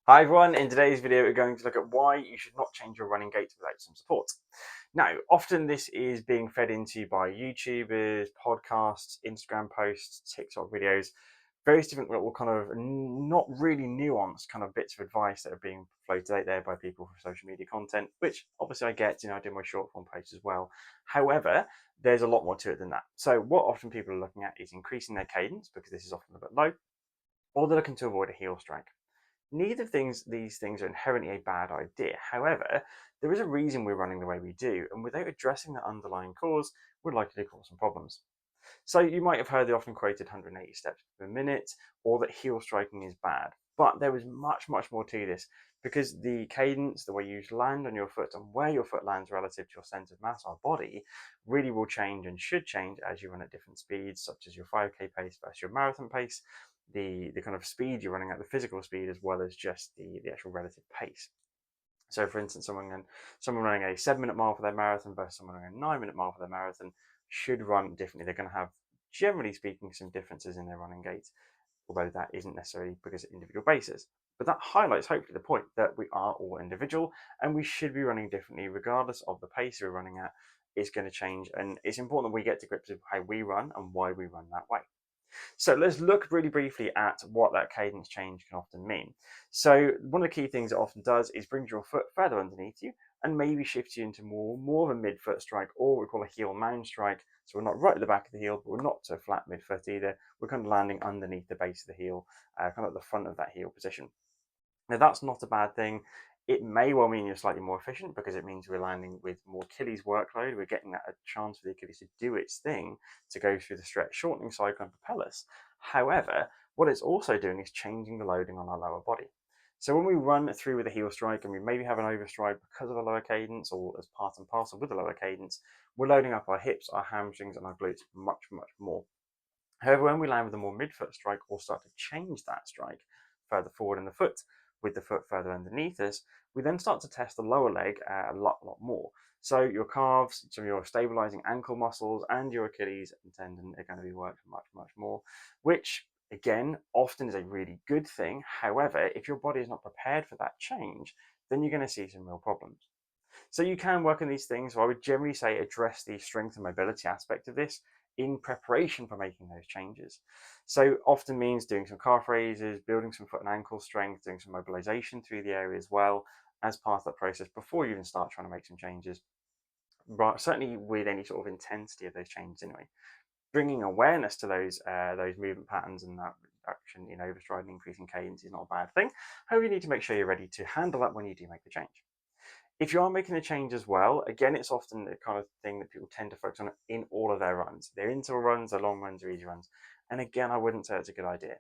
Hi everyone, in today's video we're going to look at why you should not change your running gait without some support. Now, often this is being fed into by YouTubers, podcasts, Instagram posts, TikTok videos, various different little kind of not really nuanced kind of bits of advice that are being floated out there by people for social media content, which obviously I get, I do my short form posts as well. However, there's a lot more to it than that. So what often people are looking at is increasing their cadence because this is often a bit low, or they're looking to avoid a heel strike. Neither of these things are inherently a bad idea. However, there is a reason we're running the way we do, and without addressing that underlying cause, we're likely to cause some problems. So you might have heard the often quoted 180 steps per minute, or that heel striking is bad. But there is much, much more to this because the cadence, the way you land on your foot, and where your foot lands relative to your centre of mass, our body, really will change and should change as you run at different speeds, such as your 5K pace versus your marathon pace, the kind of speed you're running at, the physical speed, as well as just the actual relative pace. So, for instance, someone running a 7-minute mile for their marathon versus someone running a 9-minute mile for their marathon should run differently. They're going to have, generally speaking, some differences in their running gait, although that isn't necessarily because of individual basis. But that highlights hopefully the point that we are all individual and we should be running differently regardless of the pace we're running at. Is going to change, and it's important that we get to grips with how we run and why we run that way. So let's look really briefly at what that cadence change can often mean. So one of the key things it often does is brings your foot further underneath you and maybe shifts you into more of a mid-foot strike, or what we call a heel mound strike. So we're not right at the back of the heel, but we're not so flat mid-foot either. We're kind of landing underneath the base of the heel, kind of at the front of that heel position. Now that's not a bad thing. It may well mean you're slightly more efficient because it means we're landing with more Achilles workload. We're getting that a chance for the Achilles to do its thing, to go through the stretch shortening cycle and propel us. However, what it's also doing is changing the loading on our lower body. So when we run through with a heel strike and we maybe have an overstride because of a lower cadence or as part and parcel with a lower cadence, we're loading up our hips, our hamstrings and our glutes much, much more. However, when we land with a more mid-foot strike or start to change that strike further forward in the foot, with the foot further underneath us, we then start to test the lower leg a lot more. So your calves, some of your stabilizing ankle muscles and your Achilles tendon are going to be worked much more, which again, often is a really good thing. However, if your body is not prepared for that change, then you're going to see some real problems. So you can work on these things. So I would generally say address the strength and mobility aspect of this in preparation for making those changes. So often means doing some calf raises, building some foot and ankle strength, doing some mobilization through the area as well as part of that process before you even start trying to make some changes. But certainly with any sort of intensity of those changes anyway. Bringing awareness to those movement patterns and that reduction in overstride and increasing cadence is not a bad thing. However, you need to make sure you're ready to handle that when you do make the change. If you are making a change as well, again, it's often the kind of thing that people tend to focus on in all of their runs. Their interval runs, their long runs, or easy runs. And again, I wouldn't say it's a good idea.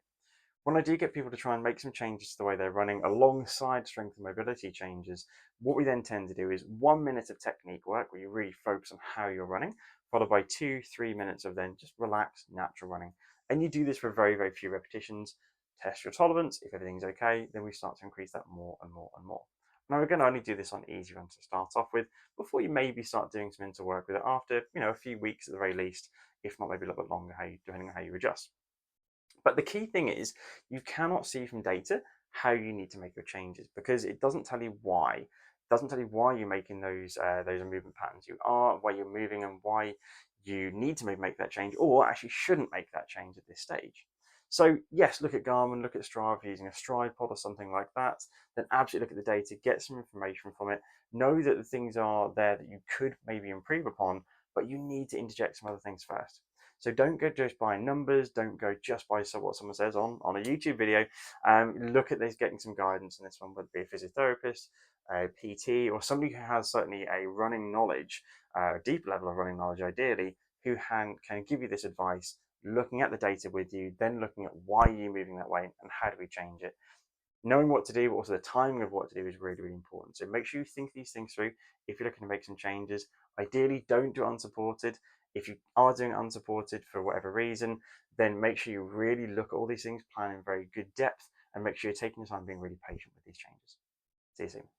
When I do get people to try and make some changes to the way they're running alongside strength and mobility changes, what we then tend to do is 1 minute of technique work where you really focus on how you're running, followed by 2-3 minutes of then just relaxed, natural running. And you do this for very, very few repetitions, test your tolerance. If everything's okay, then we start to increase that more and more and more. Now we're going to only do this on easy runs to start off with, before you maybe start doing some interval work with it after, a few weeks at the very least, if not maybe a little bit longer, depending on how you adjust. But the key thing is you cannot see from data how you need to make your changes because it doesn't tell you why. It doesn't tell you why you're making those movement patterns you are, why you're moving, and why you need to make that change, or actually shouldn't make that change at this stage. So yes, look at Garmin, look at Strava using a stride pod or something like that. Then absolutely look at the data, get some information from it. Know that the things are there that you could maybe improve upon, but you need to interject some other things first. So don't go just by numbers. Don't go just by what someone says on a YouTube video. Look at this, getting some guidance on this one, whether it be a physiotherapist, a PT, or somebody who has certainly a running knowledge, a deep level of running knowledge, ideally, who can give you this advice, looking at the data with you, then looking at why you're moving that way and how do we change it. Knowing what to do, but also the timing of what to do is really, really important. So make sure you think these things through if you're looking to make some changes. Ideally, don't do unsupported. If you are doing unsupported for whatever reason, then make sure you really look at all these things, plan in very good depth, and make sure you're taking your time being really patient with these changes. See you soon.